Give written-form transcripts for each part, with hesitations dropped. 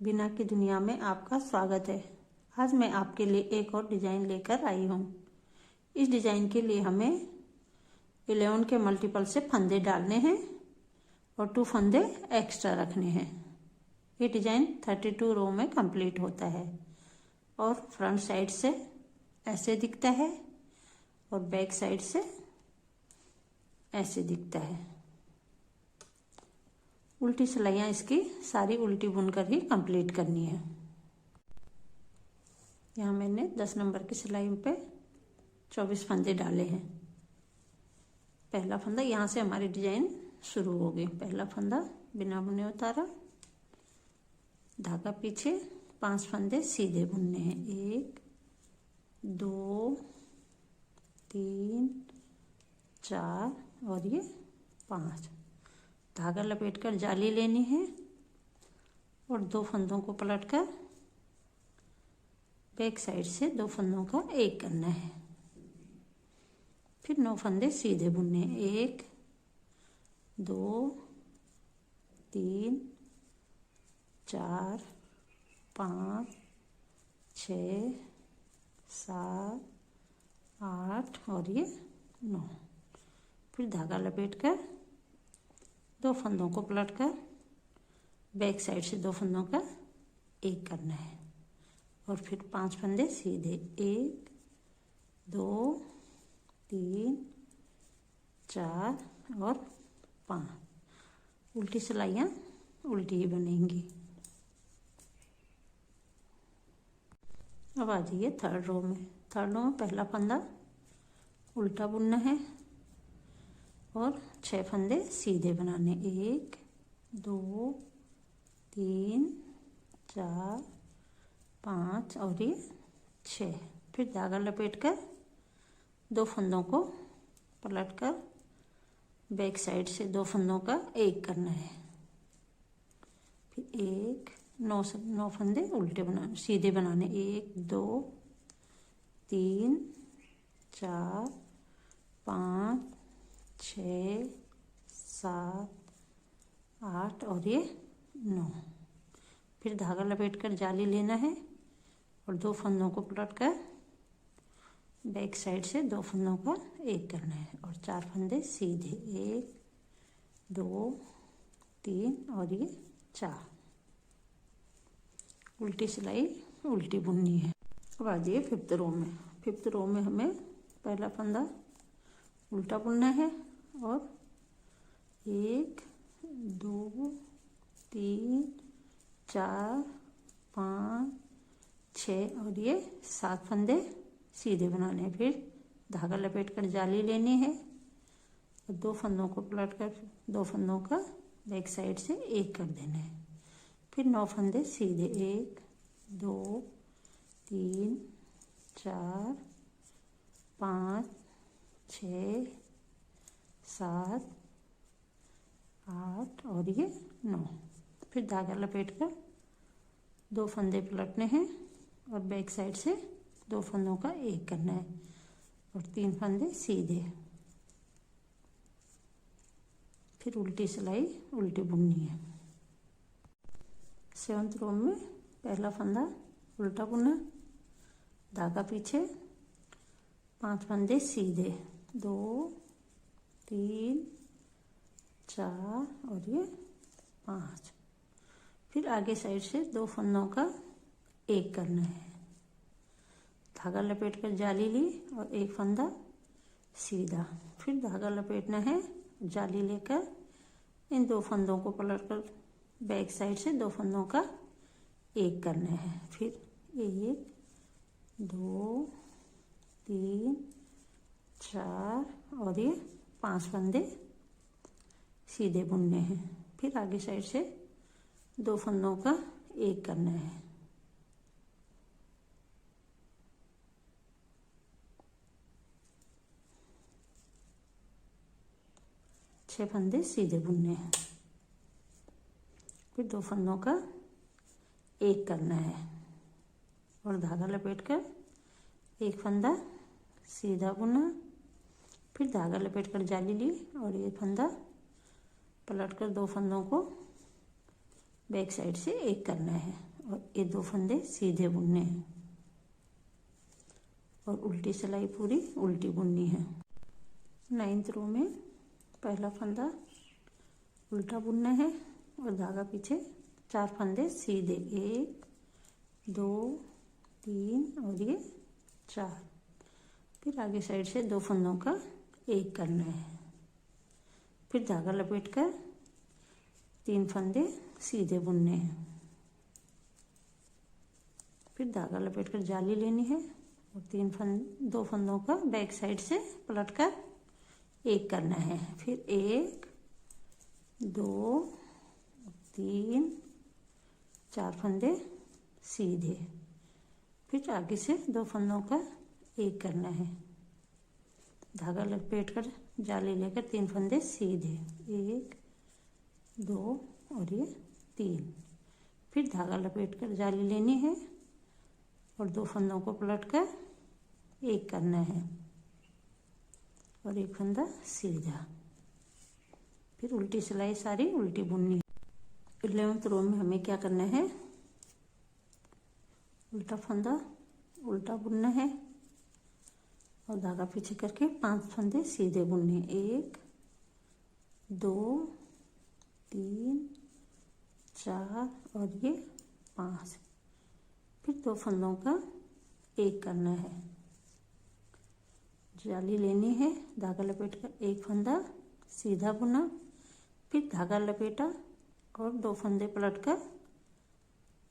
बिना की दुनिया में आपका स्वागत है। आज मैं आपके लिए एक और डिज़ाइन लेकर आई हूँ। इस डिज़ाइन के लिए हमें 11 के मल्टीपल से फंदे डालने हैं और 2 फंदे एक्स्ट्रा रखने हैं। ये डिज़ाइन 32 रो में कंप्लीट होता है और फ्रंट साइड से ऐसे दिखता है और बैक साइड से ऐसे दिखता है। उल्टी सिलाइयाँ इसकी सारी उल्टी बुनकर ही कंप्लीट करनी है। यहाँ मैंने 10 नंबर की सिलाई पे 24 फंदे डाले हैं। पहला फंदा यहाँ से हमारी डिजाइन शुरू हो गई। पहला फंदा बिना बुने उतारा, धागा पीछे, 5 फंदे सीधे बुनने हैं। 1 2 3 4 और ये 5। धागा लपेटकर जाली लेनी है और 2 फंदों को पलटकर बैक साइड से 2 फंदों का एक करना है। फिर 9 फंदे सीधे बुनने। 1 2 3 4 5 6 7 8 और ये 9। फिर धागा लपेटकर 2 फंदों को पलटकर बैक साइड से 2 फंदों का एक करना है और फिर 5 फंदे सीधे। 1 2 3 4 और 5। उल्टी सिलाइयाँ उल्टी ही बनेंगी। अब आ जाइए थर्ड रो में। थर्ड रो में पहला फंदा उल्टा बुनना है और 6 फंदे सीधे बनाने। 1 2 3 4 5 और ये 6। फिर धागा लपेटकर 2 फंदों को पलटकर बैक साइड से 2 फंदों का एक करना है। फिर 9 फंदे उल्टे बनाने, सीधे बनाने। 1 2 3 4 5 6 7 8 और ये 9। फिर धागा लपेटकर जाली लेना है और 2 फंदों को पलटकर बैक साइड से 2 फंदों का एक करना है और 4 फंदे सीधे। 1 2 3 और ये 4। उल्टी सिलाई उल्टी बुननी है। अब आ जाइए फिफ्थ रो में। फिफ्थ रो में हमें पहला फंदा उल्टा बुनना है और 1 2 3 4 5 6 और ये 7 फंदे सीधे बनाने हैं। फिर धागा लपेटकर जाली लेनी है और 2 फंदों को पलटकर 2 फंदों का बैक साइड से एक कर देना है। फिर 9 फंदे सीधे। 1 2 3 4 5 6 7 8 और ये 9। फिर धागा लपेटकर 2 फंदे पलटने हैं और बैक साइड से 2 फंदों का एक करना है और 3 फंदे सीधे। फिर उल्टी सिलाई उल्टी बुननी है। 7th रो में पहला फंदा उल्टा बुना, धागा पीछे, 5 फंदे सीधे। 2 3 4 और ये 5। फिर आगे साइड से 2 फंदों का एक करना है। धागा लपेटकर जाली ली और 1 फंदा सीधा। फिर धागा लपेटना है, जाली लेकर इन 2 फंदों को पलटकर बैक साइड से 2 फंदों का एक करना है। फिर 1 2 3 4 और ये 5 फंदे सीधे बुनने हैं। फिर आगे साइड से 2 फंदों का एक करना है। छह फंदे सीधे बुनने हैं। फिर 2 फंदों का एक करना है और धागा लपेटकर 1 फंदा सीधा बुना। फिर धागा लपेटकर जाली ली और ये फंदा पलटकर 2 फंदों को बैक साइड से एक करना है और ये 2 फंदे सीधे बुनने हैं और उल्टी सिलाई पूरी उल्टी बुननी है। 9th रो में पहला फंदा उल्टा बुनना है और धागा पीछे 4 फंदे सीधे, 1 2 3 और ये 4। फिर आगे साइड से 2 फंदों का एक करना है। फिर धागा लपेटकर 3 फंदे सीधे बुनने हैं। फिर धागा लपेटकर जाली लेनी है और 2 फंदों का बैक साइड से पलटकर एक करना है। फिर 1 2 3 4 फंदे सीधे। फिर आगे से 2 फंदों का एक करना है। धागा लपेटकर जाली लेकर 3 फंदे सीधे, 1 2 और ये 3। फिर धागा लपेटकर जाली लेनी है और 2 फंदों को पलटकर एक करना है और एक फंदा सीधा। फिर उल्टी सिलाई सारी उल्टी बुननी है। 11th रो में हमें क्या करना है, उल्टा फंदा उल्टा बुनना है और धागा पीछे करके 5 फंदे सीधे बुनने, 1 2 3 4 और ये 5। फिर 2 फंदों का एक करना है। जाली लेनी है, धागा लपेटकर एक फंदा सीधा बुना, फिर धागा लपेटा और 2 फंदे पलटकर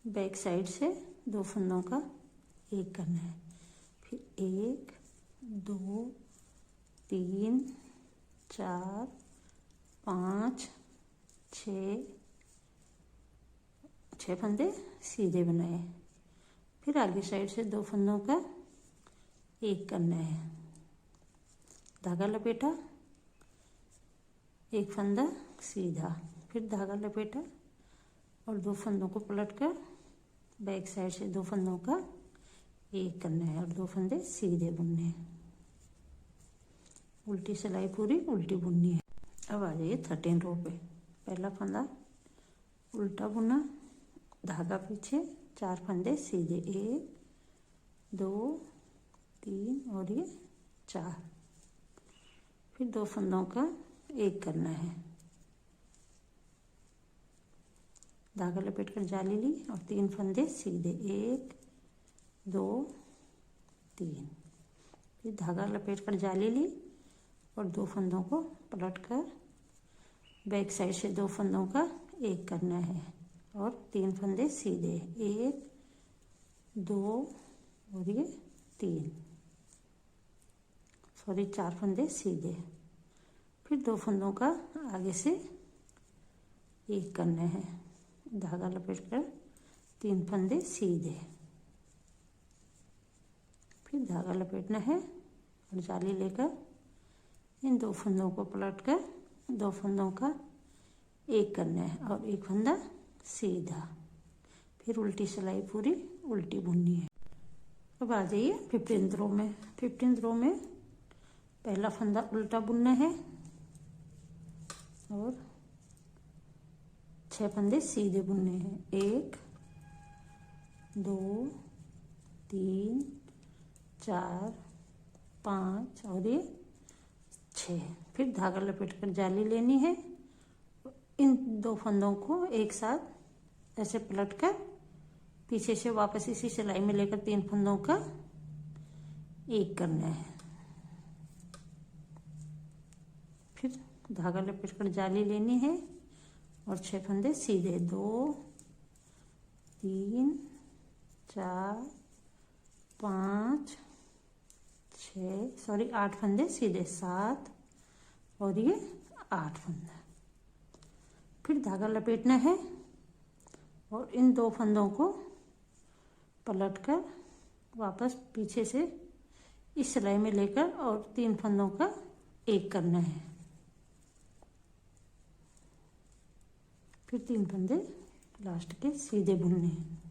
बैक साइड से 2 फंदों का एक करना है। फिर 1 2 3 4 5 6 फंदे सीधे बनाए। फिर आगे साइड से 2 फंदों का एक करना है। धागा लपेटा, एक फंदा सीधा, फिर धागा लपेटा और 2 फंदों को पलटकर बैक साइड से 2 फंदों का एक करना है और 2 फंदे सीधे बुनने हैं। उल्टी सिलाई पूरी उल्टी बुननी है। अब आ जाइए 13 रो पे। पहला फंदा उल्टा बुना, धागा पीछे 4 फंदे सीधे, 1 2 3 और ये 4। फिर 2 फंदों का एक करना है। धागा लपेटकर जाली ली और 3 फंदे सीधे, 1 2 3। फिर धागा लपेटकर जाली ली और 2 फंदों को पलटकर बैक साइड से 2 फंदों का एक करना है और 3 फंदे सीधे, 1 2 और ये 3 सॉरी 4 फंदे सीधे। फिर 2 फंदों का आगे से एक करना है। धागा लपेटकर 3 फंदे सीधे। फिर धागा लपेटना है और जाली लेकर इन 2 फंदों को पलटकर 2 फंदों का एक करना है और एक फंदा सीधा। फिर उल्टी सिलाई पूरी उल्टी बुननी है। अब आ जाइए 15th रो में। 15th रो में पहला फंदा उल्टा बुनना है और 6 फंदे सीधे बुनने हैं, 1 2 3 4 5 और ये 6। फिर धागा लपेटकर जाली लेनी है। इन 2 फंदों को एक साथ ऐसे पलटकर पीछे से वापस इसी सिलाई में लेकर 3 फंदों का एक करना है। फिर धागा लपेटकर जाली लेनी है और 6 फंदे सीधे, 2 3 4 5 6 8 फंदे सीधे, 7 और ये 8 फंदा। फिर धागा लपेटना है और इन 2 फंदों को पलटकर वापस पीछे से इस सिलाई में लेकर और 3 फंदों का एक करना है। फिर 3 फंदे लास्ट के सीधे बुनने हैं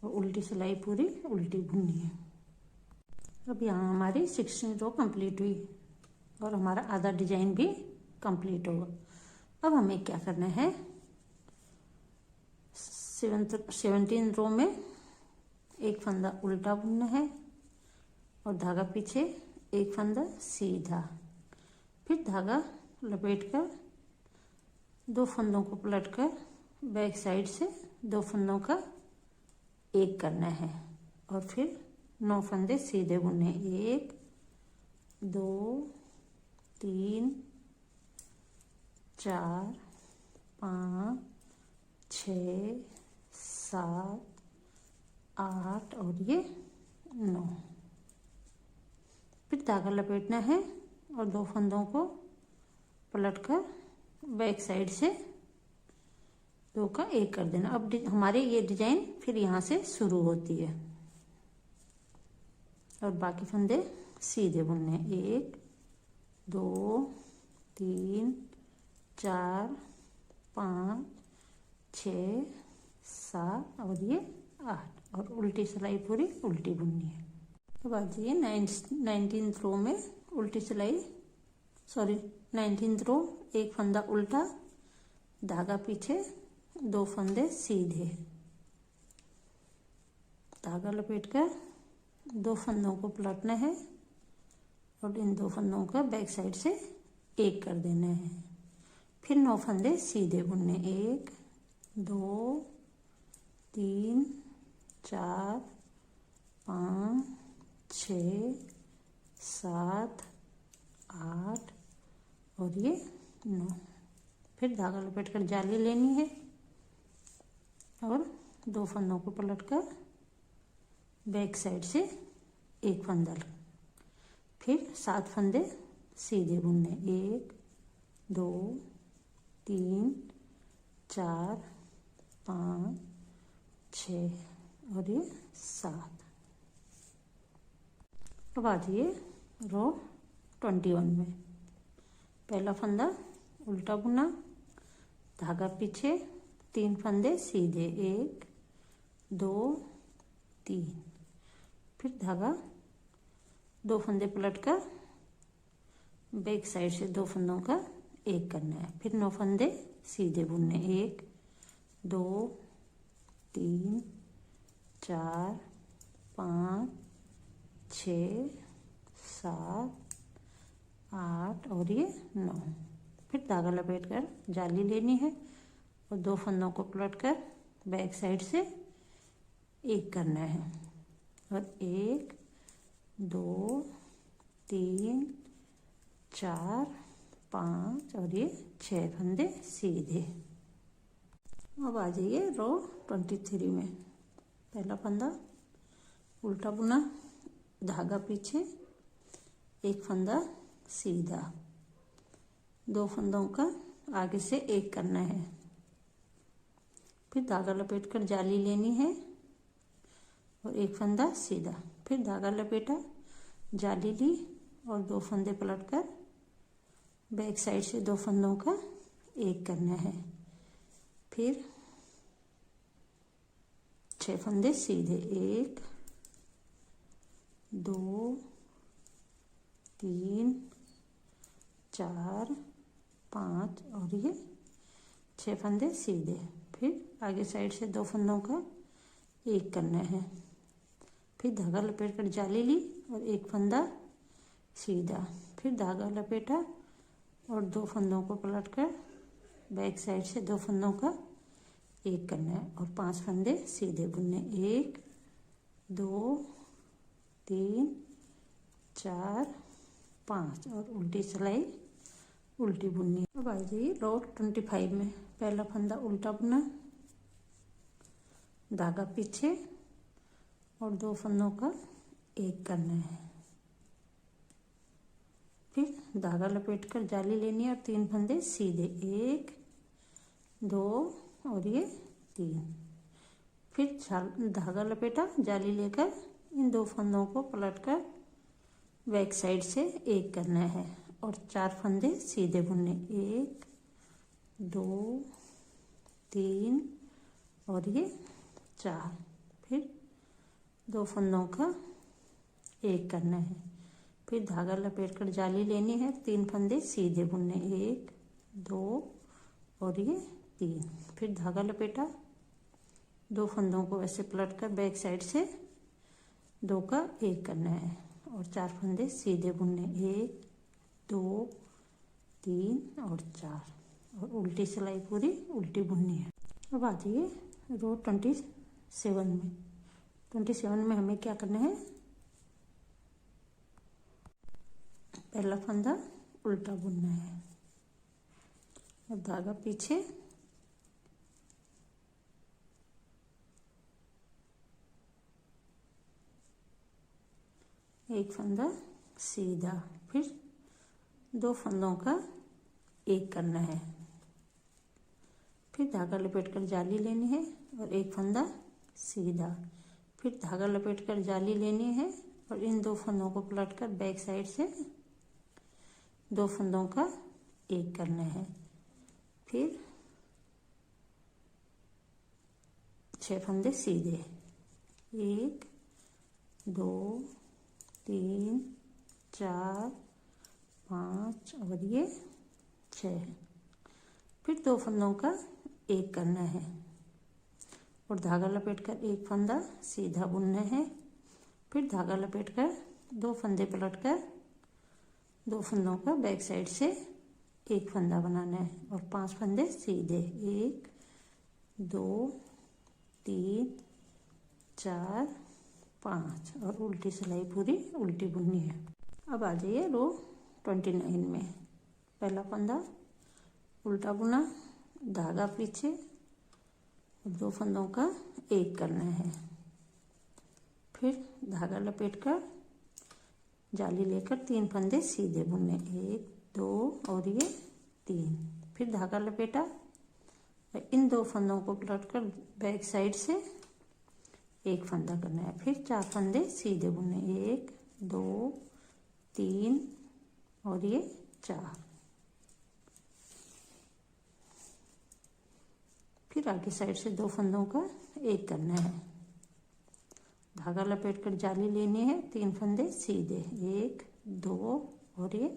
और उल्टी सिलाई पूरी उल्टी बुननी है। अब यहाँ हमारी 16 रो कंप्लीट हुई और हमारा आधा डिजाइन भी कंप्लीट होगा। अब हमें क्या करना है, 17 रो में एक फंदा उल्टा बुनना है और धागा पीछे, एक फंदा सीधा। फिर धागा लपेटकर 2 फंदों को पलटकर बैक साइड से 2 फंदों का एक करना है और फिर 9 फंदे सीधे बुनने। 1 2 3 4 5 6 7 8 और ये 9। फिर धागा लपेटना है और 2 फंदों को पलटकर बैक साइड से 2 का एक कर देना। अब हमारे ये डिजाइन फिर यहाँ से शुरू होती है और बाकी फंदे सीधे बुनने। 1 2 3 4 5 6 7 और ये 8 और उल्टी सिलाई पूरी उल्टी बुननी है। अब आ जाइए 19th रो में उल्टी सिलाई, 19th रो, एक फंदा उल्टा, धागा पीछे, 2 फंदे सीधे। धागा लपेटकर 2 फंदों को पलटना है और इन 2 फंदों का बैक साइड से एक कर देना है। फिर 9 फंदे सीधे बुनने। 1 2 3 4 5 6 7 8 और ये 9। फिर धागा लपेटकर जाली लेनी है और 2 फंदों को पलटकर बैक साइड से एक फंदा, फिर 7 फंदे सीधे बुनने। 1 2 3 4 5 6 और ये 7। अब आ जाइए रो 21 में। पहला फंदा उल्टा बुना, धागा पीछे, 3 फंदे सीधे। 1 2 3। फिर धागा 2 फंदे पलटकर बैक साइड से 2 फंदों का एक करना है। फिर 9 फंदे सीधे बुनने। 1 2 3 4 5 6 7 8 और ये 9। फिर धागा लपेटकर जाली लेनी है और 2 फंदों को पलटकर बैक साइड से एक करना है और 1 2 3 4 5 और ये 6 फंदे सीधे। अब आ जाइए रो 23 में। पहला फंदा उल्टा बुना, धागा पीछे, एक फंदा सीधा, 2 फंदों का आगे से एक करना है। फिर धागा लपेटकर जाली लेनी है और एक फंदा सीधा। फिर धागा लपेटा, जाली ली और 2 फंदे पलटकर बैक साइड से 2 फंदों का एक करना है। फिर 6 फंदे सीधे। 1 2 3 4 5 और ये 6 फंदे सीधे। फिर आगे साइड से 2 फंदों का एक करना है। फिर धागा लपेटकर जाली ली और एक फंदा सीधा। फिर धागा लपेटा और 2 फंदों को पलटकर बैक साइड से 2 फंदों का एक करना है और 5 फंदे सीधे बुनने। 1 2 3 4 5 और उल्टी सिलाई उल्टी बुननी। अब आ जाइए रो 25 में। पहला फंदा उल्टा बुना, धागा पीछे और 2 फंदों का एक करना है। फिर धागा लपेटकर जाली लेनी है और 3 फंदे सीधे। 1 2 और ये 3। फिर धागा लपेटा, जाली लेकर इन 2 फंदों को पलटकर बैक साइड से एक करना है और 4 फंदे सीधे बुनने। 1 2 3 और ये 4। फिर 2 फंदों का एक करना है। फिर धागा लपेटकर जाली लेनी है, 3 फंदे सीधे बुनने। 1 2 और ये 3। फिर धागा लपेटा, दो फंदों को ऐसे पलट कर बैक साइड से दो का एक करना है और 4 फंदे सीधे बुनने, 1 2 3 और 4 और उल्टी सिलाई पूरी उल्टी बुननी है। अब आ जाइए रो 27 में। 27 में हमें क्या करना है, पहला फंदा उल्टा बुनना है और धागा पीछे, एक फंदा सीधा, फिर दो फंदों का एक करना है, फिर धागा लपेटकर जाली लेनी है और एक फंदा सीधा, फिर धागा लपेटकर जाली लेनी है और इन दो फंदों को पलटकर बैक साइड से दो फंदों का एक करना है, फिर 6 फंदे सीधे, 1 2 3 4 5 और ये 6, फिर दो फंदों का एक करना है और धागा लपेटकर एक फंदा सीधा बुनना है, फिर धागा लपेटकर दो फंदे पलटकर दो फंदों का बैक साइड से एक फंदा बनाना है और 5 फंदे सीधे, 1 2 3 4 5 और उल्टी सिलाई पूरी उल्टी बुननी है। अब आ जाइए रो 29 में। पहला फंदा उल्टा बुना, धागा पीछे और दो फंदों का एक करना है, फिर धागा लपेटकर जाली लेकर 3 फंदे सीधे बुनने, 1 2 और ये 3, फिर धागा लपेटा और इन दो फंदों को पलटकर बैक साइड से एक फंदा करना है, फिर 4 फंदे सीधे बुनने, 1 2 3 और ये 4, फिर आगे साइड से दो फंदों का एक करना है, धागा लपेटकर जाली लेनी है, 3 फंदे सीधे, 1 2 और ये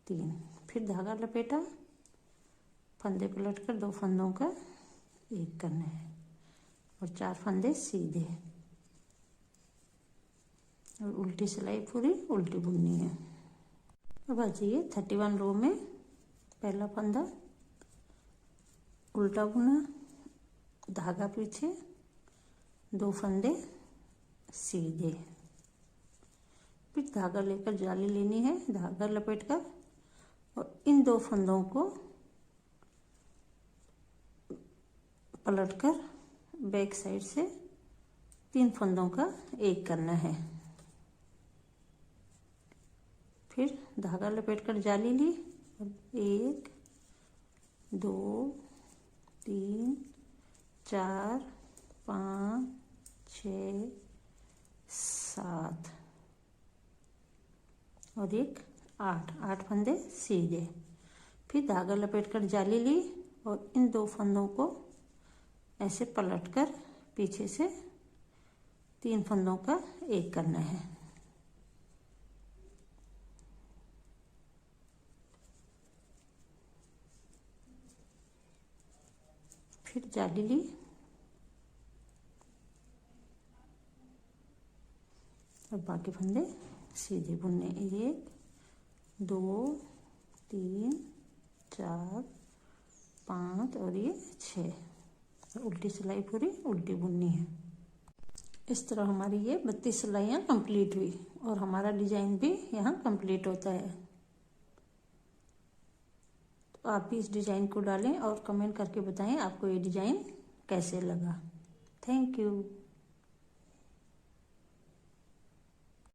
3, फिर धागा लपेटा, फंदे पलटकर दो फंदों का एक करना है और 4 फंदे सीधे और उल्टी सिलाई पूरी उल्टी बुननी है। अब आ जाइए 31 रो में। पहला फंदा उल्टा बुना, धागा पीछे, दो फंदे सीधे, फिर धागा लेकर जाली लेनी है, धागा लपेटकर और इन दो फंदों को पलटकर बैक साइड से 3 फंदों का एक करना है, फिर धागा लपेटकर जाली ली और 1 2 3 4 5 6 7 और एक 8 फंदे सीधे, फिर धागा लपेटकर जाली ली और इन दो फंदों को ऐसे पलटकर पीछे से 3 फंदों का एक करना है, फिर जाली ली और बाकी फंदे सीधे बुनने, 1 2 3 4 5 और ये 6, उल्टी सिलाई पूरी उल्टी बुननी है। इस तरह हमारी ये 32 सिलाइयाँ कंप्लीट हुई और हमारा डिजाइन भी यहाँ कंप्लीट होता है। तो आप भी इस डिजाइन को डालें और कमेंट करके बताएं आपको ये डिजाइन कैसे लगा। Thank you.